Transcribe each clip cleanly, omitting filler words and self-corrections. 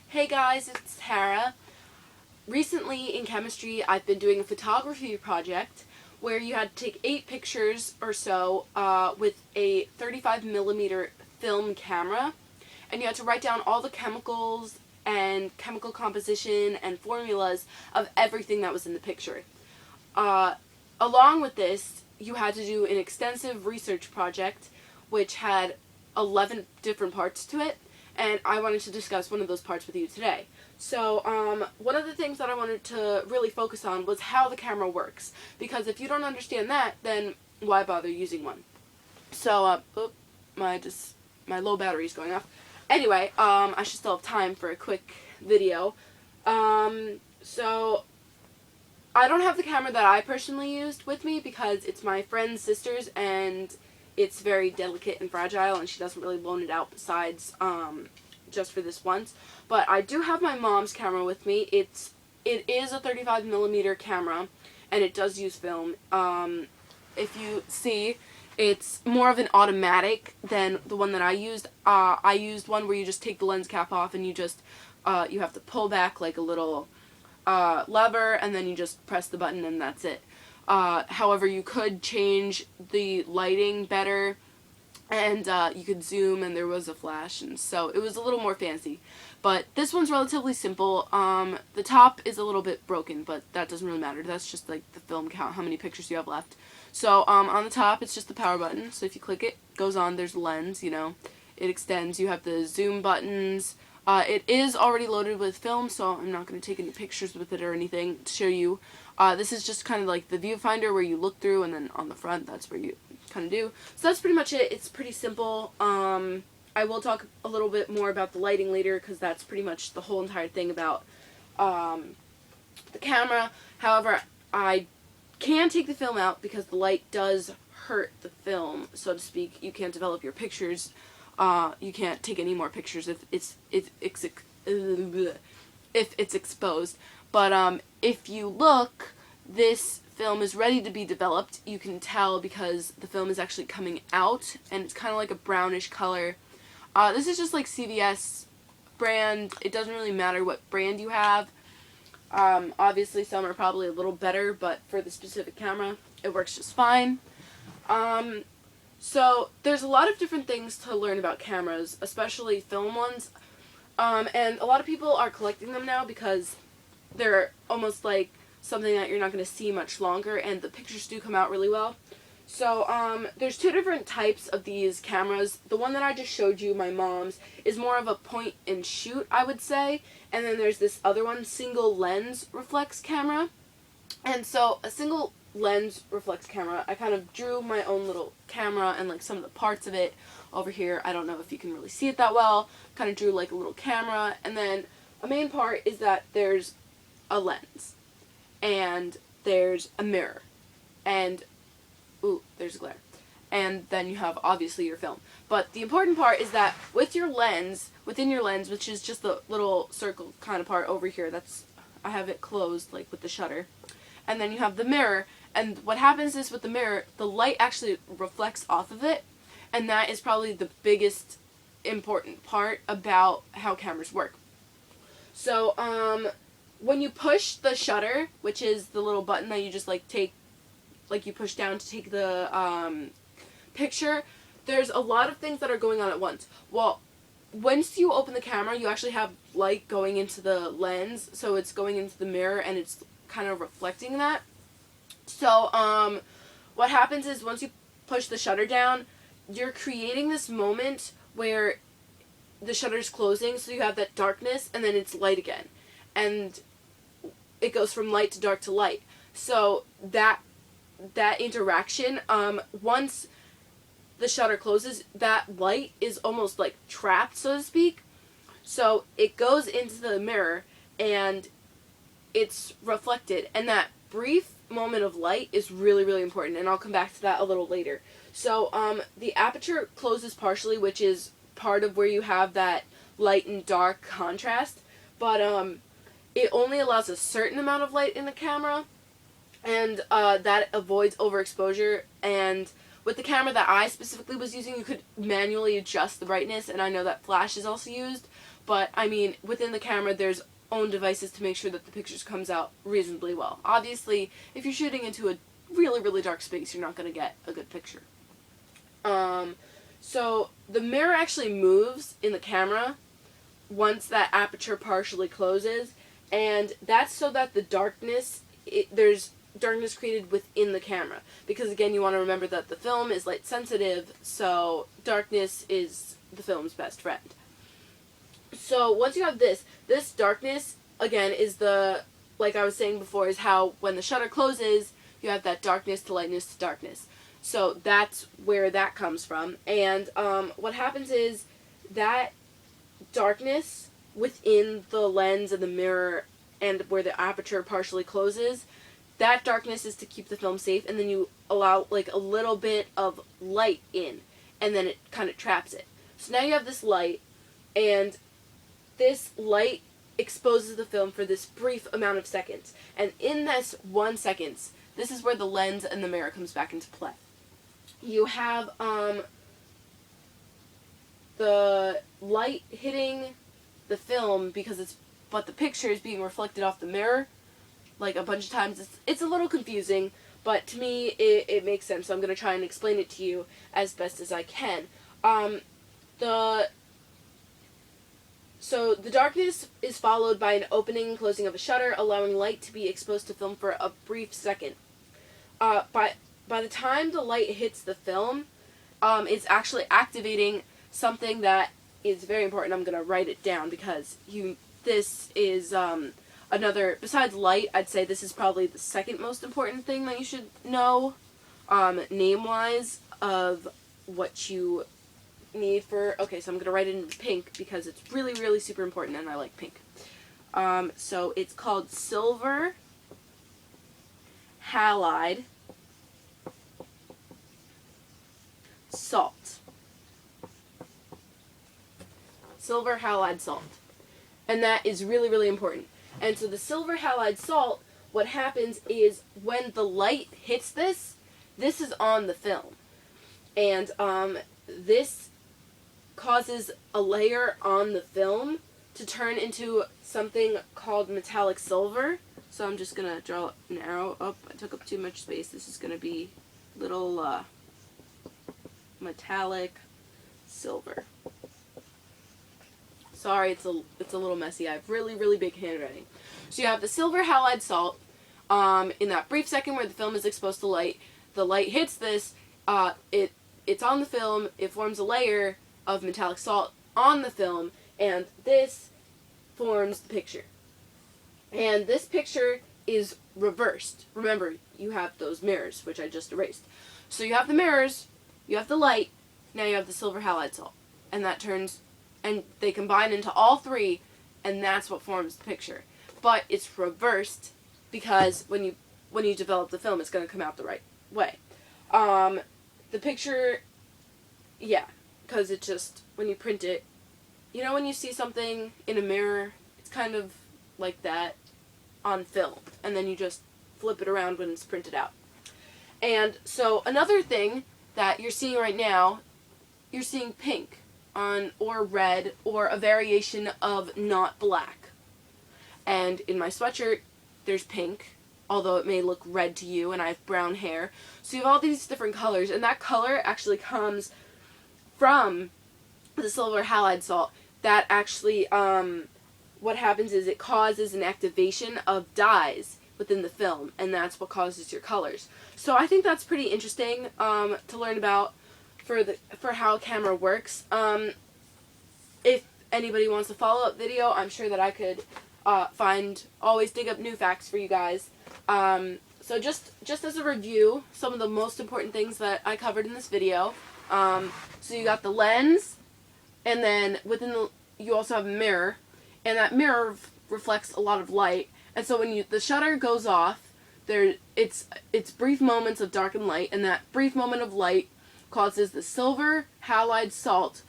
Hey guys, it's Tara. Recently in chemistry, I've been doing a photography project where you had to take 8 pictures or so with a 35mm film camera, and you had to write down all the chemicals and chemical composition and formulas of everything that was in the picture. Along with this, you had to do an extensive research project which had 11 different parts to it, and I wanted to discuss one of those parts with you today. So, one of the things that I wanted to really focus on was how the camera works, because if you don't understand that, then why bother using one? So, my low battery's going off. Anyway, I should still have time for a quick video. So, I don't have the camera that I personally used with me because it's my friend's sister's and it's very delicate and fragile and she doesn't really loan it out besides just for this once. But I do have my mom's camera with me. It is a 35mm camera and it does use film. If you see, it's more of an automatic than the one that I used. I used one where you just take the lens cap off and you just you have to pull back like a little lever and then you just press the button and that's it. However, you could change the lighting better and you could zoom and there was a flash, and so it was a little more fancy. But this one's relatively simple. The top is a little bit broken, but that doesn't really matter. That's just like the film count, how many pictures you have left. So on the top, it's just the power button. So if you click it, it goes on. There's a lens, you know. It extends. You have the zoom buttons. It is already loaded with film, so I'm not going to take any pictures with it or anything to show you. This is just kind of like the viewfinder where you look through, and then on the front, that's where you kind of do. So that's pretty much it. It's pretty simple. I will talk a little bit more about the lighting later because that's pretty much the whole entire thing about the camera. However, I can take the film out because the light does hurt the film, so to speak. You can't develop your pictures. You can't take any more pictures if it's exposed. But if you look, this film is ready to be developed. You can tell because the film is actually coming out, and it's kind of like a brownish color. This is just like CVS brand. It doesn't really matter what brand you have. Obviously, some are probably a little better, but for the specific camera, it works just fine. So there's a lot of different things to learn about cameras, especially film ones, and a lot of people are collecting them now because they're almost like something that you're not going to see much longer, and the pictures do come out really well. So there's 2 different types of these cameras. The one that I just showed you, my mom's, is more of a point and shoot, I would say, and then there's this other one, single lens reflex camera. And so a single lens reflex camera, I kind of drew my own little camera and like some of the parts of it over here. I don't know if you can really see it that well. Kind of drew like a little camera, and then a main part is that there's a lens and there's a mirror and ooh, there's a glare, and then you have obviously your film. But the important part is that with your lens, within your lens, which is just the little circle kind of part over here, that's, I have it closed like with the shutter, and then you have the mirror. And what happens is with the mirror, the light actually reflects off of it, and that is probably the biggest important part about how cameras work. So when you push the shutter, which is the little button that you just like take, like you push down to take the picture, there's a lot of things that are going on at once. Well, once you open the camera, you actually have light going into the lens, so it's going into the mirror and it's kind of reflecting that. So what happens is once you push the shutter down, you're creating this moment where the shutter's closing, so you have that darkness and then it's light again. And it goes from light to dark to light. So that interaction, once the shutter closes, that light is almost like trapped, so to speak. So it goes into the mirror and it's reflected, and that brief moment of light is really, really important, and I'll come back to that a little later. So the aperture closes partially, which is part of where you have that light and dark contrast, but it only allows a certain amount of light in the camera, and that avoids overexposure. And with the camera that I specifically was using, you could manually adjust the brightness, and I know that flash is also used, but I mean, within the camera there's own devices to make sure that the pictures comes out reasonably well. Obviously, if you're shooting into a really, really dark space, you're not going to get a good picture. So the mirror actually moves in the camera once that aperture partially closes, and that's so that the darkness, there's darkness created within the camera, because again, you want to remember that the film is light sensitive, so darkness is the film's best friend. So once you have this darkness, again, is the, like I was saying before, is how when the shutter closes, you have that darkness to lightness to darkness. So that's where that comes from. And what happens is that darkness within the lens and the mirror and where the aperture partially closes, that darkness is to keep the film safe, and then you allow like a little bit of light in, and then it kind of traps it. So now you have this light, and this light exposes the film for this brief amount of seconds. And in this 1 second, this is where the lens and the mirror comes back into play. You have the light hitting the film but the picture is being reflected off the mirror like a bunch of times. It's a little confusing, but to me it makes sense, so I'm going to try and explain it to you as best as I can. So the darkness is followed by an opening and closing of a shutter, allowing light to be exposed to film for a brief second. By the time the light hits the film, it's actually activating something that is very important. I'm going to write it down because this is another, besides light, I'd say this is probably the second most important thing that you should know, name-wise, of what you need for, okay, so I'm going to write it in pink because it's really, really super important and I like pink. So it's called silver halide salt. Silver halide salt. And that is really, really important. And so the silver halide salt, what happens is when the light hits this is on the film. And this causes a layer on the film to turn into something called metallic silver. So I'm just going to draw an arrow up. I took up too much space. This is going to be little metallic silver. Sorry, it's a little messy. I have really, really big handwriting. So you have the silver halide salt. In that brief second where the film is exposed to light, the light hits this. It's on the film. It forms a layer of metallic salt on the film, and this forms the picture. And this picture is reversed. Remember, you have those mirrors, which I just erased. So you have the mirrors, you have the light, now you have the silver halide salt. And that turns, and they combine into all three, and that's what forms the picture. But it's reversed because when you develop the film, it's going to come out the right way. The picture, yeah, because it just, when you print it, you know when you see something in a mirror, it's kind of like that on film, and then you just flip it around when it's printed out. And so another thing that you're seeing right now, you're seeing pink or red or a variation of not black. And in my sweatshirt, there's pink, although it may look red to you, and I have brown hair. So you have all these different colors, and that color actually comes from the silver halide salt. That actually, what happens is it causes an activation of dyes within the film, and that's what causes your colors. So I think that's pretty interesting to learn about for how a camera works. If anybody wants a follow-up video, I'm sure that I could always dig up new facts for you guys. So just as a review, some of the most important things that I covered in this video. So you got the lens, and then you also have a mirror, and that mirror reflects a lot of light. And so when the shutter goes off, it's brief moments of dark and light, and that brief moment of light causes the silver halide salt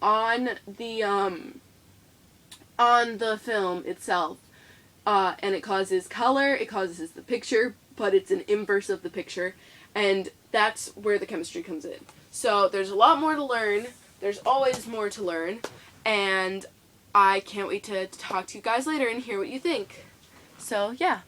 on the film itself, and it causes color. It causes the picture, but it's an inverse of the picture. And that's where the chemistry comes in. So there's a lot more to learn. There's always more to learn. And I can't wait to talk to you guys later and hear what you think. So, yeah.